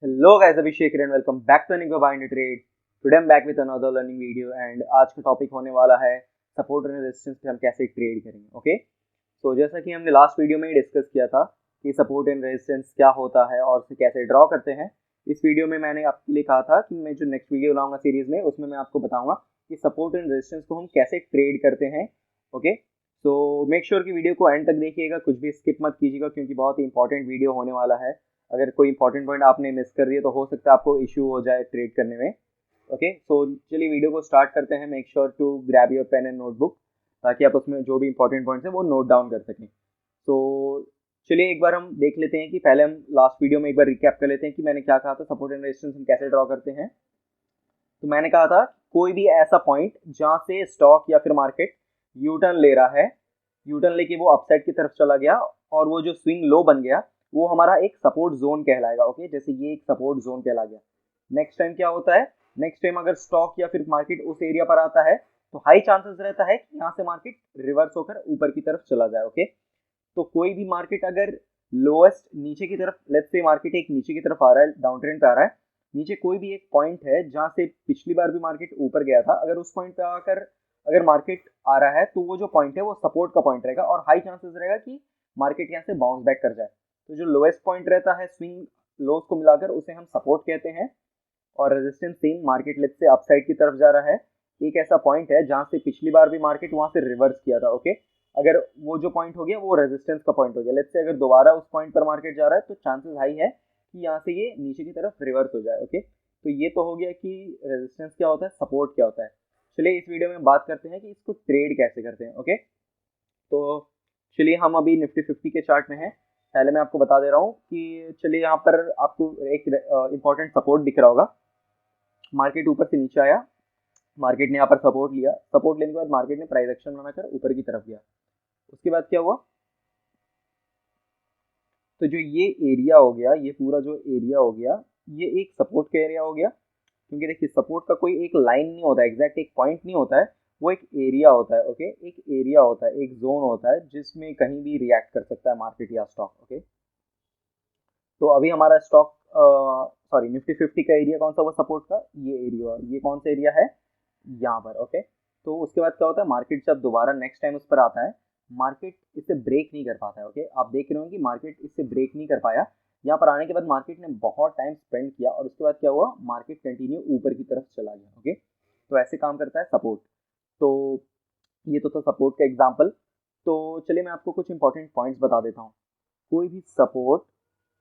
Hello guys, Abhishek here and welcome back to Enigma Buy and Trade. Today I'm back with another learning video and आज का topic होने वाला है support and resistance पे हम कैसे ट्रेड करेंगे. ओके, तो जैसा कि हमने लास्ट वीडियो में ही डिस्कस किया था कि सपोर्ट एंड रेजिस्टेंस क्या होता है और उसे कैसे ड्रॉ करते हैं. इस वीडियो में मैंने आपके लिए कहा था कि मैं जो नेक्स्ट वीडियो लाऊंगा सीरीज में उसमें मैं आपको बताऊंगा कि सपोर्ट एंड रेजिस्टेंस को हम कैसे ट्रेड करते हैं. ओके, तो मेक श्योर कि वीडियो को एंड तक देखिएगा, कुछ भी स्किप मत कीजिएगा क्योंकि बहुत ही इंपॉर्टेंट वीडियो होने वाला है. अगर कोई इंपॉर्टेंट पॉइंट आपने मिस कर दिया तो हो सकता है आपको इश्यू हो जाए ट्रेड करने में. ओके, सो चलिए वीडियो को स्टार्ट करते हैं. Make sure to grab your pen and notebook ताकि आप उसमें जो भी इंपॉर्टेंट पॉइंट्स हैं वो नोट डाउन कर सकें. तो चलिए एक बार हम देख लेते हैं कि पहले हम लास्ट वीडियो में एक बार रिकैप कर लेते हैं कि मैंने क्या कहा था सपोर्ट एंड रेजिस्टेंस हम कैसे ड्रॉ करते हैं. तो मैंने कहा था कोई भी ऐसा पॉइंट जहां से स्टॉक या फिर मार्केट यू टर्न ले रहा है, यू टर्न लेके वो अपसाइड की तरफ चला गया और वो जो स्विंग लो बन गया वो हमारा एक सपोर्ट जोन कहलाएगा. ओके, जैसे ये एक सपोर्ट जोन कहला गया. नेक्स्ट टाइम क्या होता है, नेक्स्ट टाइम अगर स्टॉक या फिर मार्केट उस एरिया पर आता है तो हाई चांसेस रहता है कि यहाँ से मार्केट रिवर्स होकर ऊपर की तरफ चला जाए. ओके, तो कोई भी मार्केट अगर लोएस्ट नीचे की तरफ, लेट्स से मार्केट एक नीचे की तरफ आ रहा है, डाउन ट्रेंड पे आ रहा है, नीचे कोई भी एक पॉइंट है जहां से पिछली बार भी मार्केट ऊपर गया था, अगर उस पॉइंट पे आकर अगर मार्केट आ रहा है तो वो जो पॉइंट है वो सपोर्ट का पॉइंट रहेगा और हाई चांसेस रहेगा कि मार्केट यहाँ से बाउंस बैक कर जाए. तो जो लोएस्ट पॉइंट रहता है स्विंग लोस को मिलाकर उसे हम सपोर्ट कहते हैं. और resistance same, market let's say upside की तरफ जा रहा है, एक ऐसा पॉइंट है जहां से पिछली बार भी मार्केट वहां से रिवर्स किया था. ओके, अगर वो जो पॉइंट हो गया वो रेजिस्टेंस का पॉइंट हो गया, लेट्स से अगर दोबारा उस पॉइंट पर मार्केट जा रहा है तो चांसेस हाई है कि यहाँ से ये नीचे की तरफ रिवर्स हो जाए. ओके, तो ये तो हो गया कि रेजिस्टेंस क्या होता है, सपोर्ट क्या होता है. चलिए इस वीडियो में बात करते हैं कि इसको ट्रेड कैसे करते हैं. ओके, तो चलिए हम अभी निफ्टी 50 के चार्ट में हैं. पहले मैं आपको बता दे रहा हूँ कि चलिए यहाँ पर आपको एक इंपॉर्टेंट सपोर्ट दिख रहा होगा. मार्केट ऊपर से नीचे आया, मार्केट ने यहाँ पर सपोर्ट लिया, सपोर्ट लेने के बाद मार्केट ने प्राइस एक्शन बनाकर ऊपर की तरफ गया. उसके बाद क्या हुआ, तो जो ये एरिया हो गया, ये पूरा जो एरिया हो गया, ये एक सपोर्ट का एरिया हो गया. क्योंकि देखिए सपोर्ट का कोई एक लाइन नहीं होता है, एग्जैक्ट एक पॉइंट नहीं होता है, वो एक एरिया होता है. ओके, एक एरिया होता है, एक जोन होता है जिसमें कहीं भी रिएक्ट कर सकता है मार्केट या स्टॉक. ओके, तो अभी हमारा स्टॉक सॉरी निफ्टी 50 का एरिया कौन सा हुआ सपोर्ट का, ये एरिया, ये कौन सा एरिया है यहाँ पर. ओके, तो उसके बाद क्या होता है, मार्केट जब दोबारा नेक्स्ट टाइम उस पर आता है, मार्केट इससे ब्रेक नहीं कर पाता है. ओके, आप देख रहे हो कि मार्केट इससे ब्रेक नहीं कर पाया. यहाँ पर आने के बाद मार्केट ने बहुत टाइम स्पेंड किया और उसके बाद क्या हुआ, मार्केट कंटिन्यू ऊपर की तरफ चला गया. ओके, तो ऐसे काम करता है सपोर्ट. तो ये तो था सपोर्ट का एग्जाम्पल. तो चलिए मैं आपको कुछ इंपॉर्टेंट पॉइंट्स बता देता हूँ. कोई भी सपोर्ट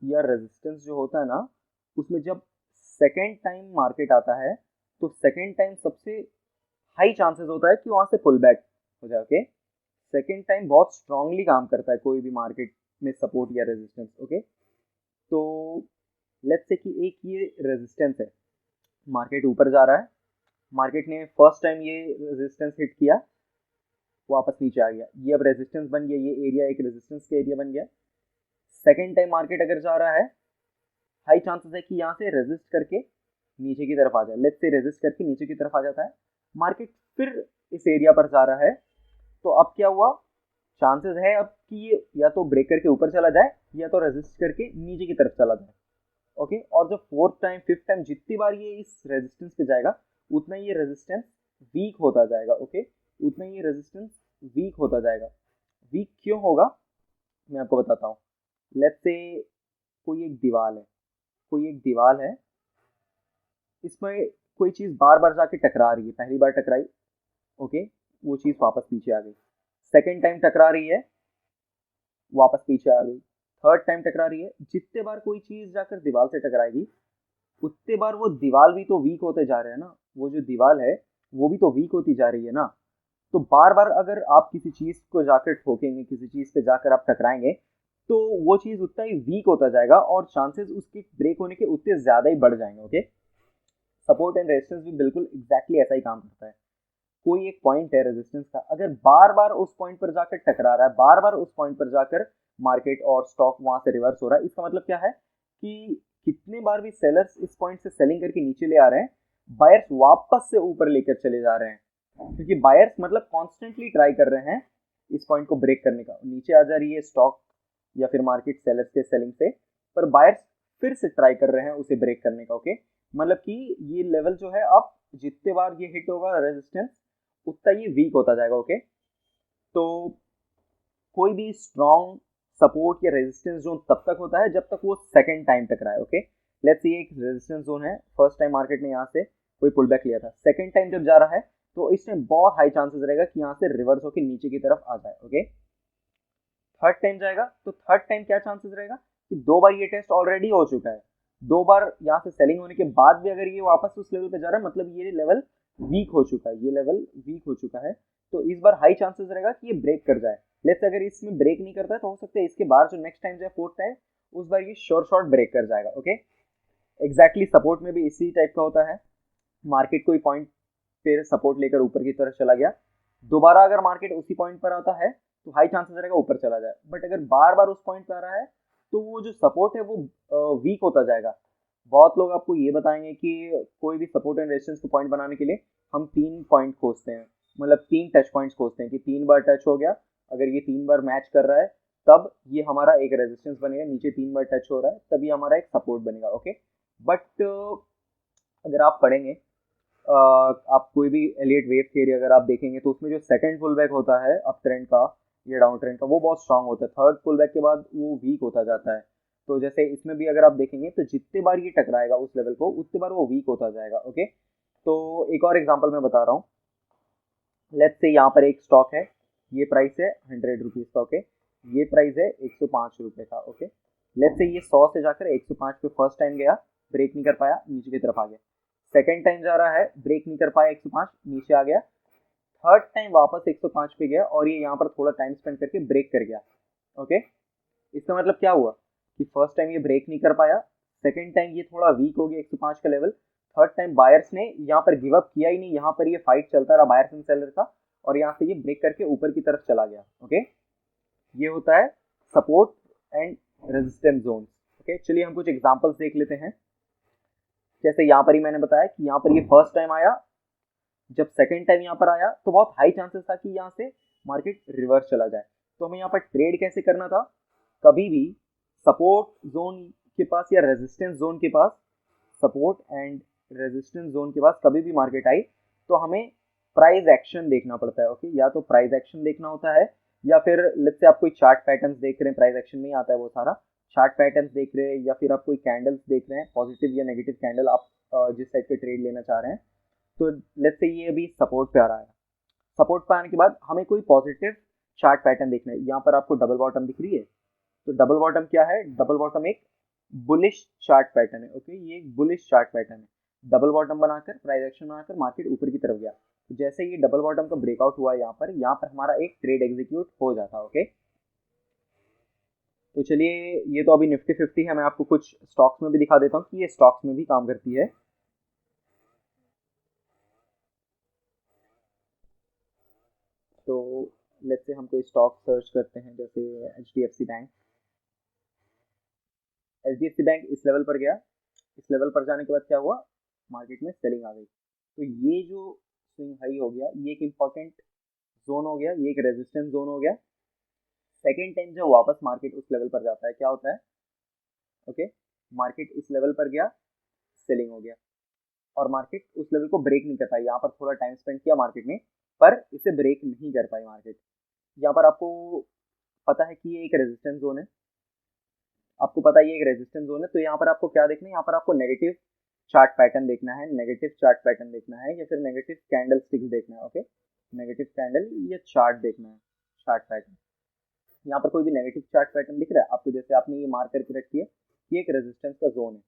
या रेजिस्टेंस जो होता है ना, उसमें जब सेकेंड टाइम मार्केट आता है तो सेकेंड टाइम सबसे हाई चांसेस होता है कि वहां से पुल बैक हो जाए. ओके, सेकेंड टाइम बहुत स्ट्रांगली काम करता है कोई भी मार्केट में सपोर्ट या रेजिस्टेंस. ओके, तो लेट्स से कि एक ये रेजिस्टेंस है, मार्केट ऊपर जा रहा है, मार्केट ने फर्स्ट टाइम ये रेजिस्टेंस हिट किया, वापस नीचे आ गया, ये अब रेजिस्टेंस बन गया, ये एरिया एक रेजिस्टेंस का एरिया बन गया. सेकेंड टाइम मार्केट अगर जा रहा है, हाई चांसेस है कि यहाँ से रेजिस्ट करके नीचे की तरफ आ जाए. लेट्स से रेजिस्ट करके नीचे की तरफ आ जाता है, मार्केट फिर इस एरिया पर जा रहा है, तो अब क्या हुआ, चांसेस है अब कि ये या तो ब्रेक करके ऊपर चला जाए या तो रेजिस्ट करके नीचे की तरफ चला जाए. ओके, और जब फोर्थ टाइम फिफ्थ टाइम जितनी बार ये इस रेजिस्टेंस पे जाएगा उतना ये रेजिस्टेंस वीक होता जाएगा. ओके, उतना ये रेजिस्टेंस वीक होता जाएगा. वीक क्यों होगा मैं आपको बताता हूँ. लेट्स से कोई एक दीवार है, कोई एक दीवार है, इसमें कोई चीज बार बार जाके टकरा रही है, पहली बार टकराई, ओके, वो चीज वापस पीछे आ गई, सेकेंड टाइम टकरा रही है, वापस पीछे आ गई, थर्ड टाइम टकरा रही है. जितने बार कोई चीज जाकर दीवार से टकराएगी उतने बार वो दीवार भी तो वीक होते जा रहे हैं ना, वो जो दीवार है वो भी तो वीक होती जा रही है ना. तो बार बार अगर आप किसी चीज को जाकर ठोकेंगे, किसी चीज पे जाकर आप टकराएंगे, तो वो चीज उतना ही वीक होता जाएगा और चांसेस उसके ब्रेक होने के उतने ज्यादा ही बढ़ जाएंगे. ओके, सपोर्ट एंड रेजिस्टेंस भी बिल्कुल एग्जैक्टली ऐसा ही काम करता है. कोई एक पॉइंट है रेजिस्टेंस का, अगर बार बार उस पॉइंट पर जाकर टकरा रहा है, बार बार उस पॉइंट पर जाकर मार्केट और स्टॉक वहां से रिवर्स हो रहा है, इसका मतलब क्या है कि कितने बार भी सेलर्स इस पॉइंट से सेलिंग करके नीचे ले आ रहे हैं, बायर्स वापस से ऊपर लेकर चले जा रहे हैं. क्योंकि बायर्स मतलब कॉन्स्टेंटली ट्राई कर रहे हैं इस पॉइंट को ब्रेक करने का. नीचे आ जा रही है स्टॉक या फिर मार्केट सेलर्स के सेलिंग से, पर बायर्स फिर से ट्राई कर रहे हैं उसे ब्रेक करने का। ओके, मतलब कि ये लेवल जो है अब जितने बार ये हिट होगा रेजिस्टेंस उतना ये वीक होता जाएगा। ओके, तो कोई भी स्ट्रॉन्ग सपोर्ट या रेजिस्टेंस जोन तब तक होता है जब तक वो सेकंड टाइम टकराए। ओके, लेट्स ये एक रेजिस्टेंस जोन है, फर्स्ट टाइम मार्केट ने यहाँ से कोई पुल बैक लिया था, सेकंड टाइम जब जा रहा है तो इसमें बहुत हाई चांसेस रहेगा कि यहाँ से रिवर्स होकर नीचे की तरफ आ जाए। ओके, थर्ड टाइम जाएगा तो थर्ड टाइम क्या चांसेस रहेगा कि दो बार ये टेस्ट ऑलरेडी हो चुका है, दो बार यहाँ से सेलिंग होने के बाद भी अगर ये वापस उस लेवल पे जा रहा है मतलब ये लेवल वीक हो चुका है, ये लेवल वीक हो चुका है, तो इस बार हाई चांसेस रहेगा कि ये ब्रेक कर जाए। लेट्स अगर इसमें ब्रेक नहीं करता है तो हो सकता है इसके बाद जो नेक्स्ट टाइम जाए फोर्थ टाइम उस बार ये श्योर शॉर्ट ब्रेक कर जाएगा। ओके, एग्जैक्टली सपोर्ट में भी इसी टाइप का होता है, मार्केट कोई पॉइंट पे सपोर्ट लेकर ऊपर की तरफ चला गया, दोबारा अगर मार्केट उसी पॉइंट पर आता है तो हाई चांसेस रहेगा ऊपर चला जाए, बट अगर बार बार उस पॉइंट पर आ रहा है तो वो जो सपोर्ट है वो वीक होता जाएगा। बहुत लोग आपको ये बताएंगे कि कोई भी सपोर्ट एंड रेजिस्टेंस को पॉइंट बनाने के लिए हम 3 पॉइंट खोजते हैं, मतलब 3 टच पॉइंट्स खोजते हैं कि 3 बार टच हो गया, अगर ये 3 बार मैच कर रहा है तब ये हमारा एक रेजिस्टेंस बनेगा, नीचे 3 बार टच हो रहा है तभी हमारा एक सपोर्ट बनेगा। ओके, बट अगर आप पढ़ेंगे आप कोई भी एलियट वेव थियरी अगर आप देखेंगे तो उसमें जो सेकंड पुल बैक होता है अप ट्रेंड का या डाउन ट्रेंड का वो बहुत स्ट्रांग होता है, थर्ड पुल बैक के बाद वो वीक होता जाता है। तो जैसे इसमें भी अगर आप देखेंगे तो जितने बार ये टकराएगा उस लेवल को उतने बार वो वीक होता जाएगा। ओके, तो एक और एग्जांपल मैं बता रहा हूँ, लेट्स से यहाँ पर एक स्टॉक है, ये प्राइस है 100 रुपीज़ का। ओके, ये प्राइस है 105 रुपये का। ओके, लेट्स से ये 100 से जाकर 105 पे फर्स्ट टाइम गया, ब्रेक नहीं कर पाया, नीचे की तरफ आ गया, सेकेंड टाइम जा रहा है, ब्रेक नहीं कर पाया, 105 नीचे आ गया, थर्ड टाइम वापस 105 पे गया और ये यहाँ पर थोड़ा टाइम स्पेंड करके ब्रेक कर गया। ओके, इसका मतलब क्या हुआ कि फर्स्ट टाइम ये ब्रेक नहीं कर पाया, सेकेंड टाइम ये थोड़ा वीक हो गया 105 का लेवल, थर्ड टाइम बायर्स ने यहाँ पर गिव अप किया ही नहीं, यहाँ पर ये फाइट चलता रहा बायर्स एंड सेलर का और यहाँ से ये ब्रेक करके ऊपर की तरफ चला गया। ओके, ये होता है support and resistance zone. Okay, चलिए हम कुछ एग्जांपल्स देख लेते हैं। जैसे यहाँ पर ही मैंने बताया कि यहाँ पर ये फर्स्ट टाइम आया, जब सेकेंड टाइम यहाँ पर आया तो बहुत हाई चांसेस था कि यहाँ से मार्केट रिवर्स चला जाए, तो हमें यहाँ पर ट्रेड कैसे करना था, कभी भी सपोर्ट जोन के पास या रेजिस्टेंस जोन के पास, सपोर्ट एंड रेजिस्टेंस जोन के पास कभी भी मार्केट आई तो हमें प्राइस एक्शन देखना पड़ता है। ओके, या तो प्राइस एक्शन देखना होता है या फिर लेट्स से आप कोई चार्ट पैटर्न्स देख रहे हैं, प्राइस एक्शन में ही आता है वो सारा, चार्ट पैटर्न्स देख रहे हैं या फिर आप कोई कैंडल्स देख रहे हैं, पॉजिटिव या नेगेटिव कैंडल आप जिस साइड पे ट्रेड लेना चाह रहे हैं, तो लेट्स से ये अभी सपोर्ट पे आ रहा है, सपोर्ट पे आने के बाद हमें कोई पॉजिटिव चार्ट पैटर्न देखना है। यहाँ पर आपको डबल बॉटम दिख रही है, तो डबल बॉटम क्या है, डबल बॉटम एक बुलिश चार्ट पैटर्न है। ओके, ये एक बुलिश चार्ट पैटर्न है, डबल बॉटम बनाकर प्राइस एक्शन बनाकर मार्केट ऊपर की तरफ गया, तो जैसे ये डबल बॉटम का ब्रेकआउट हुआ यहाँ पर हमारा एक ट्रेड एग्जीक्यूट हो जाता है। ओके, तो चलिए ये तो अभी निफ्टी 50 है, मैं आपको कुछ स्टॉक्स में भी दिखा देता हूँ कि ये स्टॉक्स में भी काम करती है। तो लेट्स से हम कोई स्टॉक सर्च करते हैं, जैसे HDFC बैंक। HDFC बैंक इस लेवल पर गया, इस लेवल पर जाने के बाद क्या हुआ, मार्केट में सेलिंग आ गई, तो ये जो स्विंग हाई हो गया ये एक इंपॉर्टेंट जोन हो गया, ये एक रेजिस्टेंस जोन हो गया। सेकेंड टाइम जब वापस मार्केट उस लेवल पर जाता है क्या होता है, ओके, मार्केट इस लेवल पर गया, सेलिंग हो गया और मार्केट उस लेवल को ब्रेक नहीं कर पाई, यहाँ पर थोड़ा टाइम स्पेंड किया मार्केट ने पर इसे ब्रेक नहीं कर पाई मार्केट। यहाँ पर आपको पता है कि ये एक रेजिस्टेंस जोन है, आपको पता है ये एक रेजिस्टेंस जोन है, तो यहाँ पर आपको क्या देखना है, यहाँ पर आपको नेगेटिव चार्ट पैटर्न देखना है, नेगेटिव चार्ट पैटर्न देखना है या फिर नेगेटिव कैंडल स्टिक्स देखना है। ओके, नेगेटिव कैंडल या चार्ट देखना है, चार्ट पैटर्न। यहाँ पर कोई भी नेगेटिव चार्ट पैटर्न दिख रहा है आपको, जैसे आपने ये मार्क करके रखी है, ये एक रेजिस्टेंस का जोन है,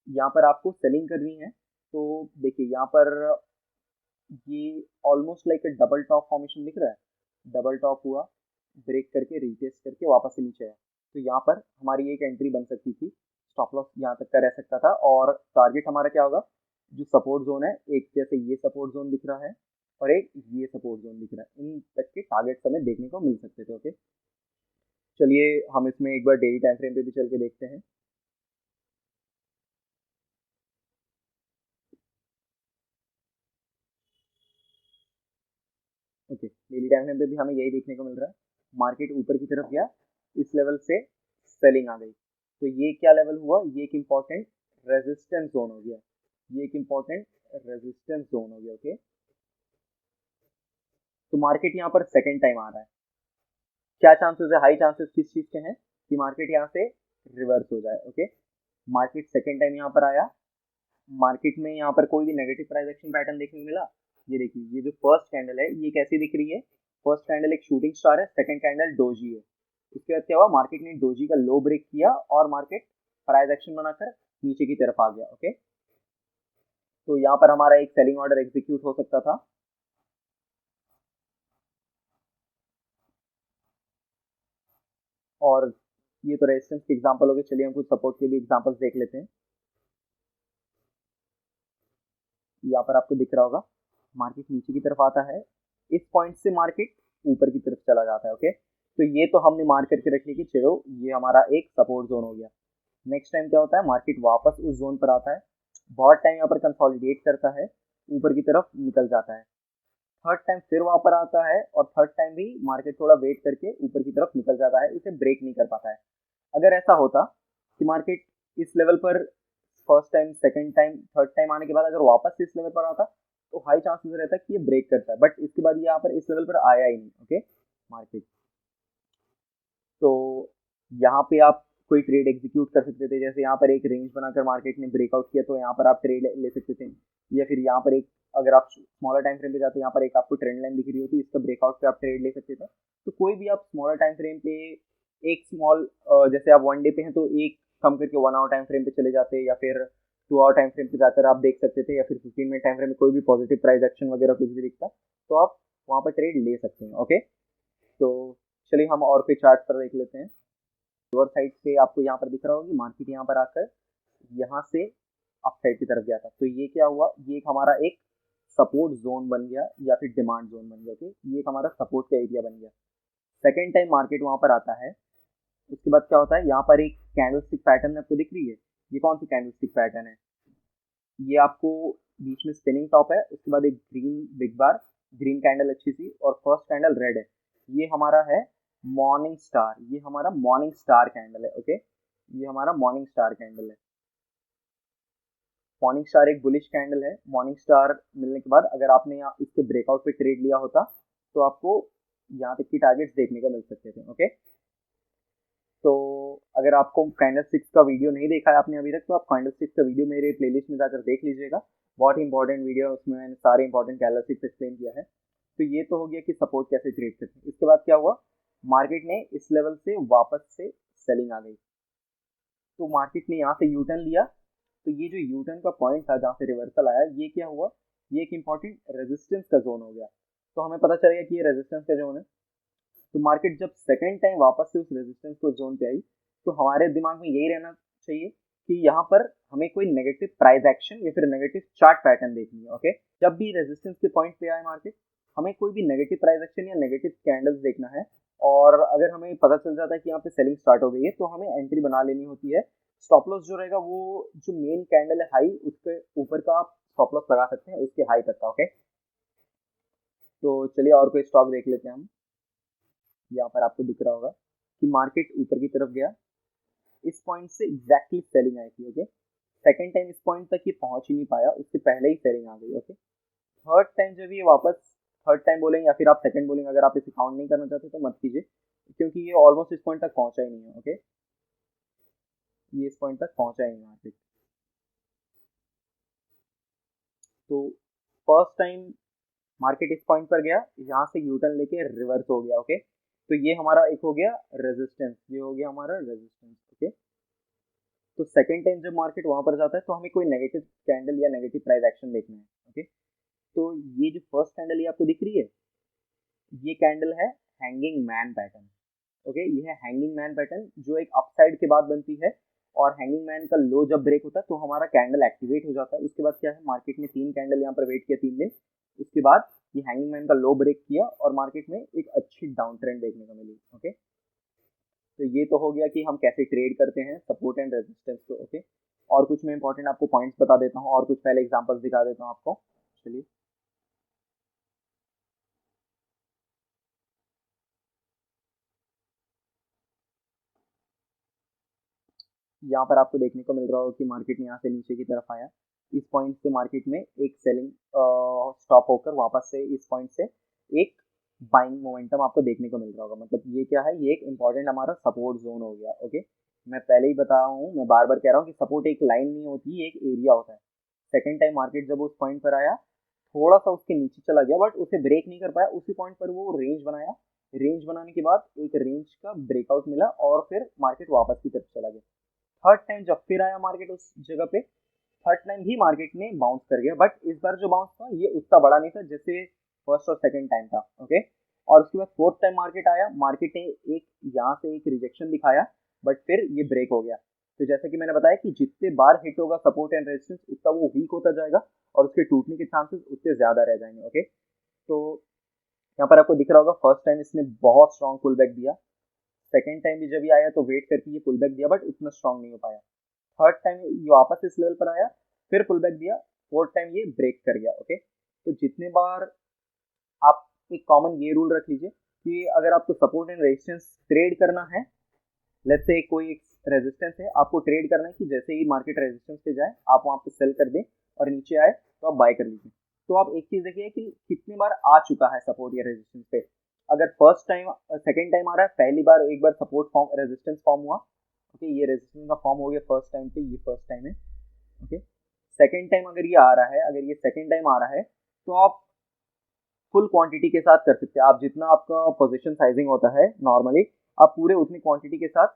यहाँ पर आपको सेलिंग करनी है, तो देखिए यहाँ पर ये almost like double top formation दिख रहा है, डबल टॉप हुआ, ब्रेक करके रीटेस्ट करके वापस से नीचे आया, तो यहाँ पर हमारी एक एंट्री बन सकती थी, स्टॉप लॉस यहाँ तक का रह सकता था और टारगेट हमारा क्या होगा, जो सपोर्ट जोन है, एक जैसे ये सपोर्ट जोन दिख रहा है और एक ये सपोर्ट जोन दिख रहा है, इन तक के टारगेट हमें देखने को मिल सकते थे। ओके, चलिए हम इसमें एक बार डेली टाइम फ्रेम पे भी चल के देखते हैं। ओके, डेली टाइम फ्रेम पे भी हमें यही देखने को मिल रहा है, मार्केट ऊपर की तरफ गया, इस लेवल से सेलिंग आ गई, तो ये क्या लेवल हुआ, ये एक इंपॉर्टेंट रेजिस्टेंस जोन हो गया, ये एक इंपॉर्टेंट रेजिस्टेंस जोन हो गया। ओके, तो मार्केट यहाँ पर सेकेंड टाइम आ रहा है, क्या चांसेस है, हाई चांसेस किस चीज के हैं कि मार्केट यहाँ से रिवर्स हो जाए। ओके, मार्केट सेकेंड टाइम यहाँ पर आया, मार्केट में यहाँ पर कोई भी नेगेटिव प्राइस एक्शन पैटर्न देखने को मिला। ये देखिए, ये जो फर्स्ट कैंडल है ये कैसी दिख रही है, फर्स्ट कैंडल एक शूटिंग स्टार है, सेकंड कैंडल डोजी है। उसके बाद क्या हुआ, मार्केट ने डोजी का लो ब्रेक किया और मार्केट प्राइस एक्शन बनाकर नीचे की तरफ आ गया। ओके, तो यहाँ पर हमारा एक सेलिंग ऑर्डर एग्जीक्यूट हो सकता था। और ये तो रेजिस्टेंस के एग्जांपल हो गए, चलिए हम कुछ सपोर्ट के भी एग्जांपल्स देख लेते हैं। यहाँ पर आपको दिख रहा होगा मार्केट नीचे की तरफ आता है, इस पॉइंट से मार्केट ऊपर की तरफ चला जाता है। ओके, तो ये तो हमने मार्क करके रखी कि चलो ये हमारा एक सपोर्ट जोन हो गया। नेक्स्ट टाइम क्या होता है, मार्केट वापस उस जोन पर आता है, बहुत टाइम यहाँ पर कंसोलिडेट करता है, ऊपर की तरफ निकल जाता है, थर्ड टाइम फिर वहां पर आता है और थर्ड टाइम भी मार्केट थोड़ा वेट करके ऊपर की तरफ निकल जाता है, इसे ब्रेक नहीं कर पाता है। अगर ऐसा होता कि मार्केट इस लेवल पर first time, second time, third time आने के बाद अगर वापस से इस लेवल पर आता तो हाई चांसेस रहता है कि ये ब्रेक करता है, बट इसके बाद ये यहाँ पर इस लेवल पर आया ही नहीं। ओके, मार्केट, तो यहाँ पे आप कोई ट्रेड एग्जीक्यूट कर सकते थे, जैसे यहाँ पर एक रेंज बनाकर मार्केट ने ब्रेकआउट किया तो यहाँ पर आप ट्रेड ले सकते थे, या फिर यहाँ पर एक, अगर आप स्मॉलर टाइम फ्रेम पे जाते हैं, यहाँ पर एक आपको ट्रेंड लाइन दिख रही होती, इसका ब्रेकआउट पे आप ट्रेड ले सकते थे। तो कोई भी आप स्मॉलर टाइम फ्रेम पे एक स्मॉल, जैसे आप वन डे पे हैं तो एक कम करके 1 आवर टाइम फ्रेम पे चले जाते, या फिर 2 आवर टाइम फ्रेम पे जाकर आप देख सकते थे, या फिर 15 मिनट टाइम फ्रेम में कोई भी पॉजिटिव प्राइस एक्शन वगैरह कुछ भी दिखता तो आप वहाँ पर ट्रेड ले सकते हैं। ओके, तो चलिए हम और कोई चार्ट पर देख लेते हैं। लोअर साइड से आपको यहाँ पर दिख रहा होगा कि मार्केट यहाँ पर आकर यहाँ से अप साइड की तरफ गया था, तो ये क्या हुआ, ये एक हमारा एक सपोर्ट जोन बन गया या फिर डिमांड जोन बन गया। ओके, ये एक हमारा सपोर्ट का एरिया बन गया। सेकेंड टाइम मार्केट वहां पर आता है, उसके बाद क्या होता है, यहाँ पर एक कैंडलस्टिक पैटर्न आपको दिख रही है, ये कौन सी कैंडलस्टिक पैटर्न है, ये आपको बीच में स्पिनिंग टॉप है, उसके बाद एक ग्रीन बिग बार, ग्रीन कैंडल अच्छी सी, और फर्स्ट कैंडल रेड है, ये हमारा है मॉर्निंग स्टार, ये हमारा मॉर्निंग स्टार कैंडल है। ओके, ये हमारा मॉर्निंग स्टार कैंडल है। मॉर्निंग स्टार एक बुलिश कैंडल है, मॉर्निंग स्टार मिलने के बाद अगर आपने यहाँ इसके ब्रेकआउट पे ट्रेड लिया होता तो आपको यहाँ तक की टारगेट्स देखने को मिल सकते थे। ओके, तो अगर आपको कैंडल स्टिक्स का वीडियो नहीं देखा है आपने अभी तक, तो आप कैंडल स्टिक्स का वीडियो मेरे प्लेलिस्ट में जाकर देख लीजिएगा, बहुत ही इंपॉर्टेंट वीडियो है, उसमें मैंने सारे इंपॉर्टेंट कैंडल स्टिक्स एक्सप्लेन किया है। तो ये तो हो गया कि सपोर्ट कैसे ट्रेड करते हैं। इसके बाद क्या हुआ, मार्केट ने इस लेवल से वापस से सेलिंग आ गई, तो मार्केट ने यहाँ से यू टर्न लिया, तो ये जो यू टर्न का पॉइंट था जहाँ से रिवर्सल आया, ये क्या हुआ, ये एक इंपॉर्टेंट रेजिस्टेंस का जोन हो गया। तो हमें पता चलेगा कि ये रेजिस्टेंस का जोन है। तो मार्केट जब सेकंड टाइम वापस से उस रेजिस्टेंस को जोन पे आई, तो हमारे दिमाग में यही रहना चाहिए कि यहाँ पर हमें कोई नेगेटिव प्राइस एक्शन या फिर नेगेटिव चार्ट पैटर्न देखनी है। ओके, जब भी रेजिस्टेंस के पॉइंट पे आए मार्केट, हमें कोई भी नेगेटिव प्राइस एक्शन या नेगेटिव कैंडल्स देखना है, और अगर हमें पता चल जाता है कि यहाँ पे सेलिंग स्टार्ट हो गई है तो हमें एंट्री बना लेनी होती है। स्टॉप लॉस जो रहेगा वो जो मेन कैंडल है हाई, उसके ऊपर का आप स्टॉप लॉस लगा सकते हैं, उसके हाई तक का। ओके, तो चलिए और कोई स्टॉक देख लेते हैं हम। यहाँ पर आपको दिख रहा होगा कि मार्केट ऊपर की तरफ गया, इस पॉइंट से एग्जैक्टली सेलिंग आई थी। ओके, सेकंड टाइम इस पॉइंट तक ये पहुंच ही नहीं पाया, उससे पहले ही सेलिंग आ गई। ओके, थर्ड टाइम जब ये वापस, थर्ड टाइम बोलेंगे या फिर आप सेकंड बोलेंगे, अगर आप इसे काउंट नहीं करना चाहते तो मत कीजिए, क्योंकि ये ऑलमोस्ट इस पॉइंट तक पहुंचा ही नहीं है। ओके, ये इस पॉइंट तक पहुंचा ही नहीं मार्केट। तो फर्स्ट टाइम मार्केट इस पॉइंट पर गया, यहाँ से यूटर्न लेके रिवर्स हो गया। ओके, तो ये हमारा एक हो गया रेजिस्टेंस, ये हो गया हमारा रेजिस्टेंस। ओके, तो सेकंड टाइम जब मार्केट वहां पर जाता है तो हमें कोई नेगेटिव कैंडल या नेगेटिव प्राइस एक्शन देखना है। ओके, तो ये जो फर्स्ट कैंडल ये आपको दिख रही है, ये कैंडल है हैंगिंग मैन पैटर्न। ओके, ये है हैंगिंग मैन पैटर्न जो एक अपसाइड के बाद बनती है, और हैंगिंग मैन का लो जब ब्रेक होता है तो हमारा कैंडल एक्टिवेट हो जाता है। उसके बाद क्या है, मार्केट ने 3 कैंडल यहाँ पर वेट किया 3 दिन, उसके बाद ये हैंगिंग मैन का लो ब्रेक किया और मार्केट में एक अच्छी डाउन ट्रेंड देखने को मिली। ओके, तो ये तो हो गया कि हम कैसे ट्रेड करते हैं सपोर्ट एंड रेजिस्टेंस को। ओके, और कुछ मैं इंपॉर्टेंट आपको पॉइंट्स बता देता हूँ और कुछ पहले एग्जांपल्स दिखा देता हूँ आपको। चलिए, यहाँ पर आपको देखने को मिल रहा होगा कि मार्केट यहाँ से नीचे की तरफ आया, इस पॉइंट से मार्केट में एक सेलिंग स्टॉप होकर वापस से इस पॉइंट से एक बाइंग मोमेंटम आपको देखने को मिल रहा होगा। मतलब ये क्या है, ये एक इंपॉर्टेंट हमारा सपोर्ट जोन हो गया। ओके, मैं पहले ही बता रहा हूँ, मैं बार बार कह रहा हूँ कि सपोर्ट एक लाइन नहीं होती, एक एरिया होता है। सेकेंड टाइम मार्केट जब उस पॉइंट पर आया, थोड़ा सा उसके नीचे चला गया बट उसे ब्रेक नहीं कर पाया, उसी पॉइंट पर वो रेंज बनाया, रेंज बनाने के बाद एक रेंज का ब्रेकआउट मिला और फिर मार्केट वापस की तरफ चला गया। थर्ड टाइम जब फिर आया मार्केट उस जगह पे, थर्ड टाइम भी मार्केट ने बाउंस कर गया, बट इस बार जो बाउंस था ये उतना बड़ा नहीं था जैसे फर्स्ट और सेकंड टाइम था। ओके, और उसके बाद फोर्थ टाइम मार्केट आया, मार्केट ने एक यहाँ से एक रिजेक्शन दिखाया बट फिर ये ब्रेक हो गया। तो जैसा कि मैंने बताया कि जितने बार हिट होगा सपोर्ट एंड रेजिस्टेंस उतना वो वीक होता जाएगा और उसके टूटने के चांसेस उतने ज्यादा रह जाएंगे। ओके, तो यहाँ पर आपको दिख रहा होगा फर्स्ट टाइम इसने बहुत स्ट्रॉन्ग पुल बैक दिया, सेकेंड टाइम भी जब ये आया तो वेट करके ये पुल बैक दिया बट उतना स्ट्रॉन्ग नहीं हो पाया। थर्ड टाइम ये वापस इस लेवल पर आया, फिर पुल बैक दिया, फोर्थ टाइम ये ब्रेक कर गया। ओके, तो जितने बार आप एक कॉमन ये रूल रख लीजिए कि अगर आपको सपोर्ट एंड रेजिस्टेंस ट्रेड करना है, लेट्स से कोई एक रेजिस्टेंस है, आपको ट्रेड करना है कि जैसे ही मार्केट रेजिस्टेंस पे जाए आप वहां पे सेल कर दें और नीचे आए तो आप बाय कर लीजिए। तो आप एक चीज देखिए कि कितनी बार आ चुका है सपोर्ट या रेजिस्टेंस पे। अगर फर्स्ट टाइम सेकंड टाइम आ रहा है, पहली बार एक बार सपोर्ट फॉर्म रेजिस्टेंस फॉर्म हुआ, ओके, ये रेजिस्टेंस का फॉर्म हो गया फर्स्ट टाइम पे, ये फर्स्ट टाइम है। ओके, सेकंड टाइम अगर ये आ रहा है, अगर ये सेकंड टाइम आ रहा है तो आप फुल क्वांटिटी के साथ कर सकते हैं। आप जितना आपका पोजीशन साइजिंग होता है नॉर्मली, आप पूरे उतनी क्वांटिटी के साथ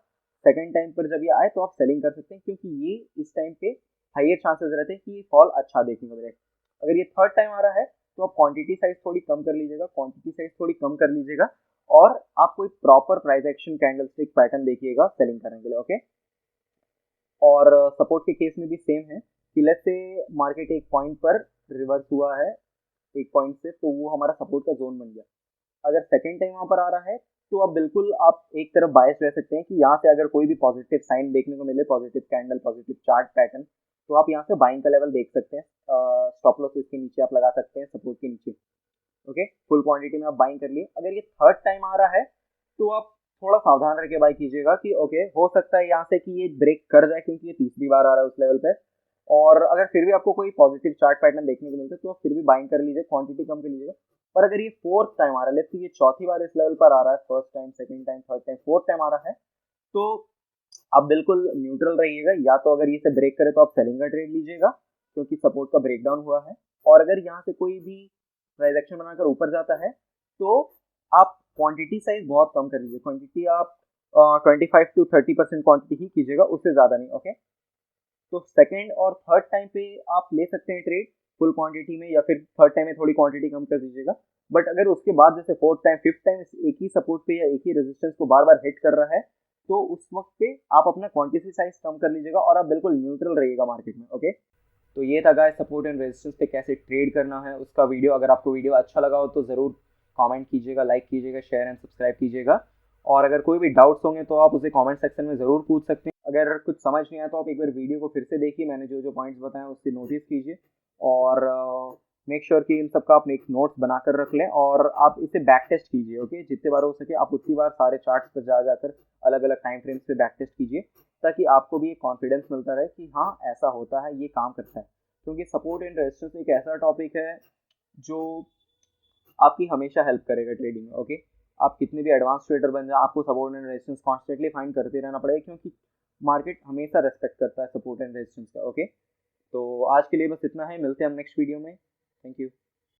सेकंड टाइम पर जब ये आए तो आप सेलिंग कर सकते हैं, क्योंकि ये इस टाइम पे हाइयर चांसेस रहते हैं कि ये फॉल अच्छा देखने को मिले। अगर ये थर्ड टाइम आ रहा है तो आप क्वांटिटी साइज थोड़ी कम कर लीजिएगा, क्वांटिटी साइज थोड़ी कम कर लीजिएगा और आप कोई proper price action candlestick pattern देखिएगा सेलिंग करने के लिए। ओके, और सपोर्ट के केस में भी सेम है कि लेट्स से मार्केट एक पॉइंट पर रिवर्स हुआ है एक पॉइंट से, तो वो हमारा सपोर्ट का जोन बन गया। अगर सेकंड टाइम वहां पर आ रहा है तो अब बिल्कुल आप एक तरफ बायस रह सकते हैं कि यहाँ से अगर कोई भी पॉजिटिव साइन देखने को मिले, positive candle, positive chart pattern, तो आप यहाँ से बाइंग का लेवल देख सकते हैं। स्टॉप लॉस इसके नीचे आप लगा सकते हैं, सपोर्ट के नीचे। ओके, फुल क्वांटिटी में आप बाइंग कर लिए। अगर ये थर्ड टाइम आ रहा है तो आप थोड़ा सावधान रह के बाई कीजिएगा कि ओके, हो सकता है यहाँ से कि ये ब्रेक कर जाए क्योंकि ये तीसरी बार आ रहा है उस लेवल पे। और अगर फिर भी आपको कोई पॉजिटिव चार्ट पैटर्न देखने को मिलता है तो आप फिर भी बाइंग कर लीजिए, क्वांटिटी कम कर लीजिएगा। पर अगर ये फोर्थ टाइम आ रहा है, लेट्स से ये चौथी बार इस लेवल पर आ रहा है, first time, second time, third time, fourth time आ रहा है, तो आप बिल्कुल न्यूट्रल रहिएगा। या तो अगर ये से ब्रेक करे तो आप सेलिंग का ट्रेड लीजिएगा क्योंकि सपोर्ट का ब्रेकडाउन हुआ है, और अगर यहाँ से कोई भी प्राइस एक्शन बनाकर ऊपर जाता है तो आप क्वांटिटी साइज बहुत कम कर लीजिए। क्वांटिटी आप 25 to 30% क्वांटिटी ही कीजिएगा, उससे ज़्यादा नहीं। ओके, तो सेकेंड और थर्ड टाइम पे आप ले सकते हैं ट्रेड फुल क्वांटिटी में, या फिर थर्ड टाइम में थोड़ी क्वांटिटी कम कर दीजिएगा। बट अगर उसके बाद जैसे फोर्थ टाइम, फिफ्थ टाइम एक ही सपोर्ट पे या एक ही रेजिस्टेंस को बार बार हिट कर रहा है तो उस वक्त पे आप अपना क्वांटिटी साइज कम कर लीजिएगा और आप बिल्कुल न्यूट्रल रहिएगा मार्केट में। ओके, तो ये था गाइस सपोर्ट एंड रेजिस्टेंस पे कैसे ट्रेड करना है उसका वीडियो। अगर आपको वीडियो अच्छा लगा हो तो ज़रूर कमेंट कीजिएगा, लाइक कीजिएगा, शेयर एंड सब्सक्राइब कीजिएगा। और अगर कोई भी डाउट्स होंगे तो आप उसे कमेंट सेक्शन में ज़रूर पूछ सकते हैं। अगर कुछ समझ नहीं आया तो आप एक बार वीडियो को फिर से देखिए, मैंने जो जो पॉइंट्स बताए उससे नोटिस कीजिए और मेक श्योर कि इन सब का आप एक नोट्स बनाकर रख लें और आप इसे बैक टेस्ट कीजिए। ओके, जितने बार हो सके आप उतनी बार सारे चार्ट्स पर जा जाकर अलग अलग टाइम फ्रेम्स पे बैक टेस्ट कीजिए, ताकि आपको भी एक कॉन्फिडेंस मिलता रहे कि हाँ ऐसा होता है, ये काम करता है। क्योंकि सपोर्ट एंड रेजिस्टेंस एक ऐसा टॉपिक है जो आपकी हमेशा हेल्प करेगा ट्रेडिंग में। ओके, आप कितने भी एडवांस ट्रेडर बन जाए, आपको support and resistance constantly find करते रहना पड़ेगा, क्योंकि मार्केट हमेशा रेस्पेक्ट करता है सपोर्ट एंड रेजिस्टेंस का। ओके, तो आज के लिए बस इतना है, मिलते हैं हम नेक्स्ट वीडियो में। Thank you.